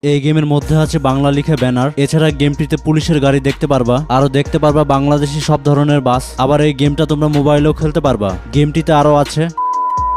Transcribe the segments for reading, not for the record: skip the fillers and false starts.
এই গেমের মধ্যে আছে বাংলা লিখে ব্যানার। এছাড়া গেমটিতে পুলিশের গাড়ি দেখতে পারবা, আরো দেখতে পারবা বাংলাদেশি সব ধরনের বাস। আবার এই গেমটা তোমরা মোবাইলেও খেলতে পারবা। গেমটিতে আরো আছে,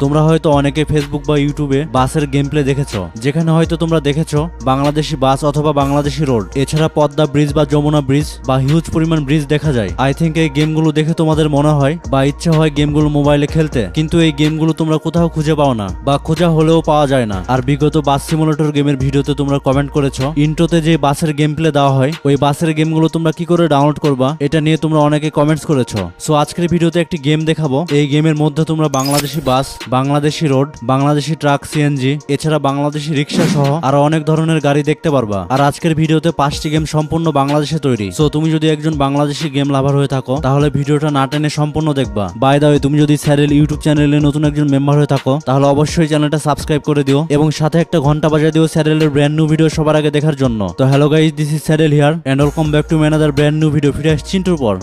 তোমরা হয়তো অনেকে ফেসবুক বা ইউটিউবে বাসের গেম প্লে দেখেছো, যেখানে হয়তো তোমরা দেখেছো বাংলাদেশি বাস অথবা বাংলাদেশি রোড। এছাড়া পদ্মা ব্রিজ বা যমুনা ব্রিজ বা হিউজ পরিমাণ ব্রিজ দেখা যায়। আই থিঙ্ক এই গেমগুলো দেখে তোমাদের মনে হয় বা ইচ্ছা হয় গেমগুলো মোবাইলে খেলতে, কিন্তু এই গেমগুলো তোমরা কোথাও খুঁজে পাও না বা খোঁজা হলেও পাওয়া যায় না। আর বিগত বাস সিমুলেটর গেমের ভিডিওতে তোমরা কমেন্ট করেছো ইন্ট্রোতে যে বাসের গেম প্লে দেওয়া হয়, ওই বাসের গেমগুলো তোমরা কি করে ডাউনলোড করবা, এটা নিয়ে তোমরা অনেকে কমেন্টস করেছো। সো আজকের ভিডিওতে একটি গেম দেখাবো। এই গেমের মধ্যে তোমরা Bangladeshi bus, Bangladeshi road, Bangladeshi truck, CNG, এছাড়া বাংলাদেশি রিক্সা সহ আরো অনেক ধরনের গাড়ি দেখতে পারবা। আর আজকের ভিডিওতে 5টি গেম সম্পূর্ণ বাংলাদেশে তৈরি। সো তুমি যদি একজন বাংলাদেশি গেম লাভার হয়ে থাকো তাহলে ভিডিওটা না টেনে সম্পূর্ণ দেখবা। বাই দ্য ওয়ে, তুমি যদি স্যারেল ইউটিউব চ্যানেলে নতুন একজন মেম্বার হয়ে থাকো তাহলে অবশ্যই চ্যানেলটা সাবস্ক্রাইব করে দিও এবং সাথে একটা ঘন্টা বাজিয়ে দিও স্যারেলের ব্র্যান্ড নিউ ভিডিও সবার আগে দেখার জন্য। তো hello guys, this is Sarel here and welcome back to another brand new video. ফিরে আসছি চিন্টুর পর।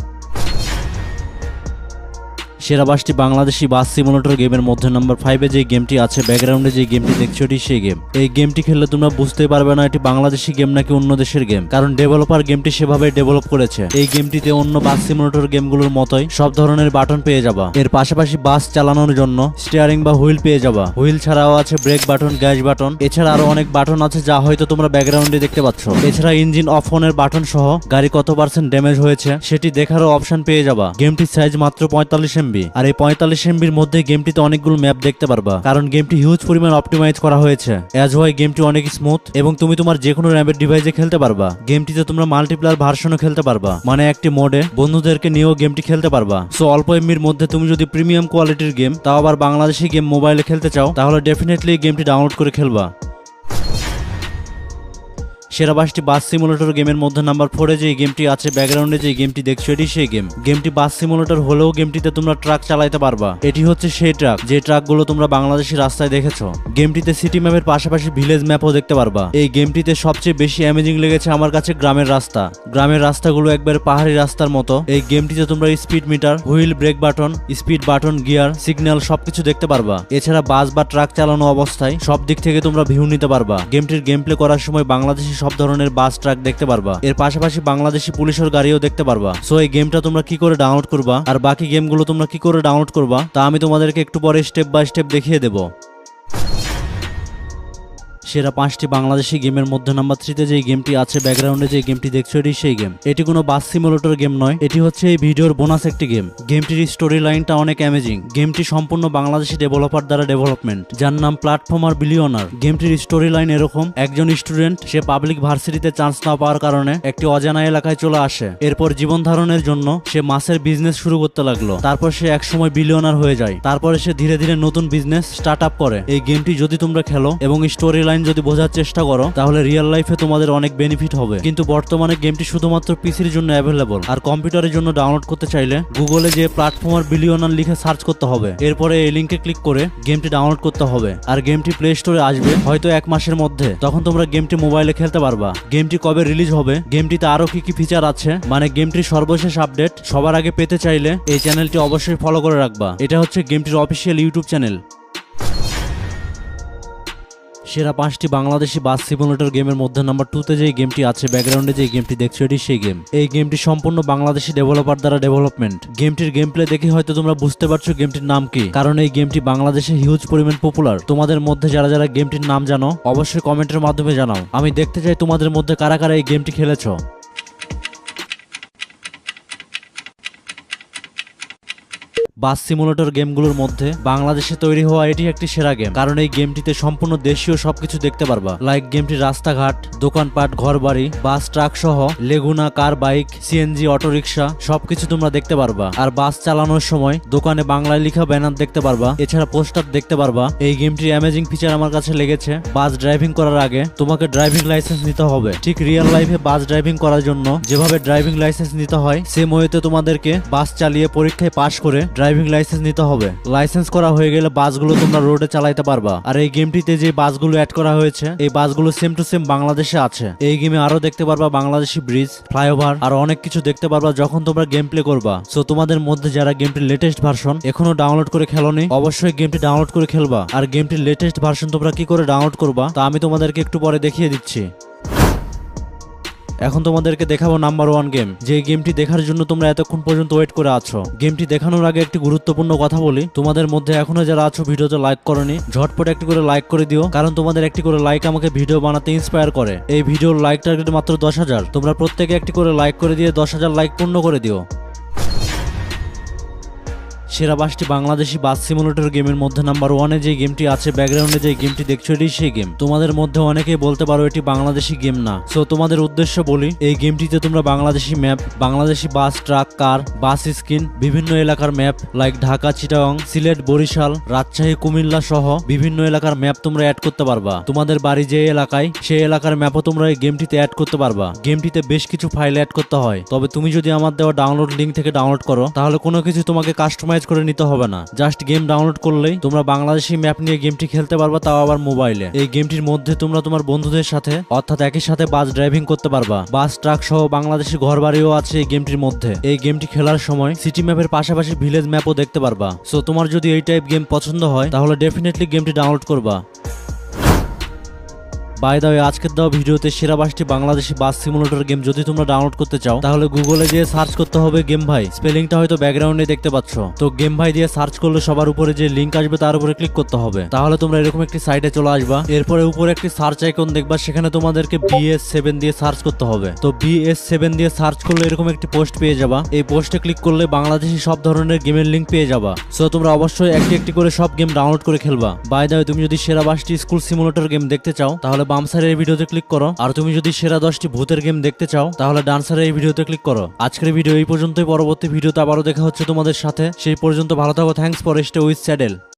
সেরা 5টি বাংলাদেশি বাস সিমুলেটর গেমের মধ্যে নাম্বার 5-এ যে গেমটি আছে, ব্যাকগ্রাউন্ডে যে গেমটি দেখছো এটি সেই গেম। এই গেমটি খেললে তোমরা বুঝতে পারবে না এটি বাংলাদেশি গেম নাকি অন্য দেশের গেম, কারণ ডেভেলপার গেমটি সেভাবে ডেভেলপ করেছে। এই গেমটিতে অন্য বাস সিমুলেটর গেমগুলোর মতোই সব ধরনের বাটন পেয়ে যাবা। এর পাশাপাশি বাস চালানোর জন্য স্টিয়ারিং বা হুইল পেয়ে যাবা। হুইল ছাড়াও আছে ব্রেক বাটন, গ্যাস বাটন, এছাড়া আরো অনেক বাটন আছে যা হয়তো তোমরা ব্যাকগ্রাউন্ডে দেখতে পাচ্ছ। এছাড়া ইঞ্জিন অফ অনের বাটন সহ গাড়ি কত পার্সেন্ট ড্যামেজ হয়েছে সেটি দেখারও অপশন পেয়ে যাবা। গেমটির সাইজ মাত্র 45 MB, আর এই 45 MBর মধ্যে গেমটিতে অনেকগুলো ম্যাপ দেখতে পারবা, কারণ গেমটি হিউজ পরিমাণ অপটিমাইজ করা হয়েছে। এজ ওয়াই গেমটি অনেক স্মুথ এবং তুমি তোমার যে কোনো র্যামের ডিভাইসে খেলতে পারবা। গেমটিতে তোমরা মাল্টিপ্লেয়ার ভার্সনও খেলতে পারবা, মানে একটি মোডে বন্ধুদেরকে নিয়েও গেমটি খেলতে পারবা। সো অল্প এমবির মধ্যে তুমি যদি প্রিমিয়াম কোয়ালিটির গেম, তাও আবার বাংলাদেশি গেম মোবাইলে খেলতে চাও তাহলে ডেফিনেটলি গেমটি ডাউনলোড করে খেলবা। সেরা 5টি বাস সিমুলেটর গেমের মধ্যে নাম্বার 4-এ যে গেমটি আছে, ব্যাকগ্রাউন্ডে যে গেমটি দেখছো এটি সেই গেম। গেমটি বাস সিমুলেটর হলেও গেমটিতে তোমরা ট্রাক চালাতে পারবা। এটি হচ্ছে সেই ট্রাক যে ট্রাকগুলো তোমরা বাংলাদেশি রাস্তায় দেখেছো। গেমটিতে সিটি ম্যাপের পাশাপাশি ভিলেজ ম্যাপও দেখতে পারবা। এই গেমটিতে সবচেয়ে বেশি অ্যামেজিং লেগেছে আমার কাছে গ্রামের রাস্তা। গ্রামের রাস্তাগুলো একবার পাহাড়ি রাস্তার মতো। এই গেমটিতে তোমরা speed meter, wheel, brake button, speed button, gear, signal সবকিছু দেখতে পারবা। এছাড়া বাস বা ট্রাক চালানো অবস্থায় সব দিক থেকে তোমরা ভিউ নিতে পারবা। গেমটির গেম প্লে করার সময় বাংলাদেশি সব ধরনের বাস, ট্রাক দেখতে পারবা। এর পাশাপাশি বাংলাদেশি পুলিশের গাড়িও দেখতে পারবা। সো এই গেমটা তোমরা কি করে ডাউনলোড করবা আর বাকি গেমগুলো তোমরা কি করে ডাউনলোড করবা তা আমি তোমাদেরকে একটু পরে স্টেপ বাই স্টেপ দেখিয়ে দেবো। সেরা 5টি বাংলাদেশি গেমের মধ্যে নাম্বার 3-তে যে গেমটি আছে, ব্যাকগ্রাউন্ডে যে গেমটি দেখছো এটি সেই গেম। এটি কোনো বাস সিমুলেটর গেম নয়, এটি হচ্ছে এই ভিডিওর বোনাস একটি গেম। গেমটির স্টোরি লাইনটা অনেক অ্যামেজিং। গেমটি সম্পূর্ণ বাংলাদেশি ডেভেলপার দ্বারা ডেভেলপমেন্ট, যার নাম প্ল্যাটফর্মার বিলিয়নার। গেমটির স্টোরি লাইন এরকম: একজন স্টুডেন্ট সে পাবলিক ভার্সিটিতে চান্স না পাওয়ার কারণে একটি অজানা এলাকায় চলে আসে। এরপর জীবন ধারণের জন্য সে মাছের বিজনেস শুরু করতে লাগলো। তারপর সে একসময় বিলিয়নার হয়ে যায়। তারপরে সে ধীরে ধীরে নতুন বিজনেস স্টার্ট আপ করে। এই গেমটি যদি তোমরা খেলো এবং স্টোরি লাইন যদি বোঝার চেষ্টা করো তাহলে রিয়েল লাইফে তোমাদের অনেক বেনিফিট হবে। কিন্তু বর্তমানে গেমটি শুধুমাত্র পিসির জন্য অ্যাভেলেবল, আর কম্পিউটারের জন্য ডাউনলোড করতে চাইলে গুগলে যে প্ল্যাটফর্মার বিলিয়নার লিখে সার্চ করতে হবে। এরপরে এই লিঙ্কে ক্লিক করে গেমটি ডাউনলোড করতে হবে, আর গেমটি প্লে স্টোরে আসবে হয়তো 1 মাসের মধ্যে। তখন তোমরা গেমটি মোবাইলে খেলতে পারবা। গেমটি কবে রিলিজ হবে, গেমটিতে আরো কি কি ফিচার আছে, মানে গেমটির সর্বশেষ আপডেট সবার আগে পেতে চাইলে এই চ্যানেলটি অবশ্যই ফলো করে রাখবা। এটা হচ্ছে গেমটির অফিসিয়াল ইউটিউব চ্যানেল। সেরা 5টি বাংলাদেশি বাস সিমুলেটর গেমের মধ্যে নাম্বার 2-তে যে গেমটি আছে, ব্যাকগ্রাউন্ডে যে গেমটি দেখছো এটি সেই গেম। এই গেমটি সম্পূর্ণ বাংলাদেশি ডেভেলপার দ্বারা ডেভেলপমেন্ট। গেমটির গেম প্লে দেখে হয়তো তোমরা বুঝতে পারছো গেমটির নাম কি, কারণ এই গেমটি বাংলাদেশে হিউজ পরিমাণ পপুলার। তোমাদের মধ্যে যারা যারা গেমটির নাম জানো অবশ্যই কমেন্টের মাধ্যমে জানাও। আমি দেখতে চাই তোমাদের মধ্যে কারা কারা এই গেমটি খেলেছো। বাস সিমুলেটর গেমগুলোর মধ্যে বাংলাদেশে তৈরি হওয়া এটি একটি সেরা গেম, কারণ এই গেমটিতে সম্পূর্ণ দেশীয় সবকিছু দেখতে পারবা। লাইক গেমটির রাস্তাঘাট, দোকানপাট, ঘরবাড়ি, বাস, ট্রাক সহ লেগুনা, কার, বাইক, সিএনজি, অটোরিকশা সবকিছু তোমরা দেখতে পারবা। আর বাস চালানোর সময় দোকানে বাংলায় লেখা ব্যানার দেখতে পারবা, এছাড়া পোস্টার দেখতে পারবা। এই গেমটির অ্যামেজিং ফিচার আমার কাছে লেগেছে, বাস ড্রাইভিং করার আগে তোমাকে ড্রাইভিং লাইসেন্স নিতে হবে। ঠিক রিয়েল লাইফে বাস ড্রাইভিং করার জন্য যেভাবে ড্রাইভিং লাইসেন্স নিতে হয়, সেম ওয়েতে তোমাদেরকে বাস চালিয়ে পরীক্ষায় পাশ করে ড্রাইভিং লাইসেন্স নিতে হবে। লাইসেন্স করা হয়ে গেলে বাসগুলো তোমরা রোডে চালাতে পারবা। আর এই গেমটিতে যে বাসগুলো অ্যাড করা হয়েছে এই বাসগুলো সেম টু সেম বাংলাদেশে আছে। এই গেমে আরো দেখতে পারবা বাংলাদেশি ব্রিজ, ফ্লাইওভার আর অনেক কিছু দেখতে পারবা যখন তোমরা গেম প্লে করবা। সো তোমাদের মধ্যে যারা গেমটির লেটেস্ট ভার্সন এখনো ডাউনলোড করে খেলোনি অবশ্যই গেমটি ডাউনলোড করে খেলবা। আর গেমটির লেটেস্ট ভার্সন তোমরা কি করে ডাউনলোড করবা তা আমি তোমাদেরকে একটু পরে দেখিয়ে দিচ্ছি। এখন তোমাদেরকে দেখাবো নাম্বার 1 গেম, যে গেমটি দেখার জন্য তোমরা এতক্ষণ পর্যন্ত ওয়েট করে আছো। গেমটি দেখানোর আগে একটি গুরুত্বপূর্ণ কথা বলি, তোমাদের মধ্যে এখনো যারা আছো ভিডিওতে লাইক করনি, ঝটপট একটি করে লাইক করে দিও, কারণ তোমাদের একটি করে লাইক আমাকে ভিডিও বানাতে ইন্সপায়ার করে। এই ভিডিওর লাইক টার্গেট মাত্র 10,000, তোমরা প্রত্যেকে একটি করে লাইক করে দিয়ে 10,000 লাইক পূর্ণ করে দিও। সেরা 5টি বাংলাদেশি বাস সিমুলেটর গেমের মধ্যে নাম্বার 1-এ যে গেমটি আছে, ব্যাকগ্রাউন্ডে যে গেমটি দেখছো, এটাই সেই গেম। তোমাদের মধ্যে অনেকেই বলতে পারো এটি বাংলাদেশি গেম না, সো তোমাদের উদ্দেশ্য বলি, এই গেমটিতে তোমরা বাংলাদেশি ম্যাপ, বাংলাদেশি বাস, ট্রাক, কার, বাস স্ক্রিন, বিভিন্ন এলাকার ম্যাপ লাইক ঢাকা, চিটাগং, সিলেট, বরিশাল, রাজশাহী, কুমিল্লা সহ বিভিন্ন এলাকার ম্যাপ তোমরা অ্যাড করতে পারবা। তোমাদের বাড়ি যে এলাকায়, সেই এলাকার ম্যাপও তোমরা এই গেমটিতে অ্যাড করতে পারবা। গেমটিতে বেশ কিছু ফাইল অ্যাড করতে হয়, তবে তুমি যদি আমার দেওয়া ডাউনলোড লিঙ্ক থেকে ডাউনলোড করো, তাহলে কোনো কিছু তোমাকে কাস্টমাইজ করে নিতে হবে না। জাস্ট গেম ডাউনলোড করলেই তোমরা বাংলাদেশি ম্যাপ নিয়ে গেমটি খেলতে পারবা, তাও আবার মোবাইলে। এই গেমটির মধ্যে তোমরা তোমার বন্ধুদের সাথে, অর্থাৎ একই সাথে বাস ড্রাইভিং করতে পারবা। বাস, ট্রাক সহ বাংলাদেশি ঘর বাড়িও আছে এই গেমটির মধ্যে। এই গেমটি খেলার সময় সিটি ম্যাপের পাশাপাশি ভিলেজ ম্যাপও দেখতে পারবা। সো তোমার যদি এই টাইপ গেম পছন্দ হয়, তাহলে ডেফিনেটলি গেমটি ডাউনলোড করবা। বাই দ্য ওয়ে, আজকের দেওয়া ভিডিওতে সেরা 5টি বাংলাদেশি বাস সিমুলেটর গেম যদি তোমরা ডাউনলোড করতে চাও, তাহলে গুগলে গিয়ে সার্চ করতে হবে গেম ভাই, স্পেলিংটা হয়তো ব্যাকগ্রাউন্ডে দেখতে পাচ্ছ। তো গেম ভাই দিয়ে সার্চ করলে সবার উপরে যে লিঙ্ক আসবে তার উপরে ক্লিক করতে হবে, তাহলে তোমরা এরকম একটি সাইটে চলে আসবা। এরপরে উপরে একটি সার্চ আইকন দেখবা, সেখানে তোমাদেরকে BS7 দিয়ে সার্চ করতে হবে। তো BS7 দিয়ে সার্চ করলে এরকম একটি পোস্ট পেয়ে যাবা। এই পোস্টে ক্লিক করলে বাংলাদেশি সব ধরনের গেমের লিঙ্ক পেয়ে যাবা। সো তোমরা অবশ্যই একটি একটি করে সব গেম ডাউনলোড করে খেলবা। বাই দ্য ওয়ে, তুমি যদি সেরা 5টি স্কুল সিমুলেটর গেম দেখতে চাও, তাহলে বাম সাইডের এই ভিডিওতে ক্লিক করো। আর তুমি যদি সেরা 10টি ভূতের গেম দেখতে চাও, তাহলে ডান সাইডের এই ভিডিওতে ক্লিক করো। আজকের ভিডিও এই পর্যন্তই, পরবর্তী ভিডিওতে আবারও দেখা হচ্ছে তোমাদের সাথে। সেই পর্যন্ত ভালো থাকো। Thanks for stay with saddle.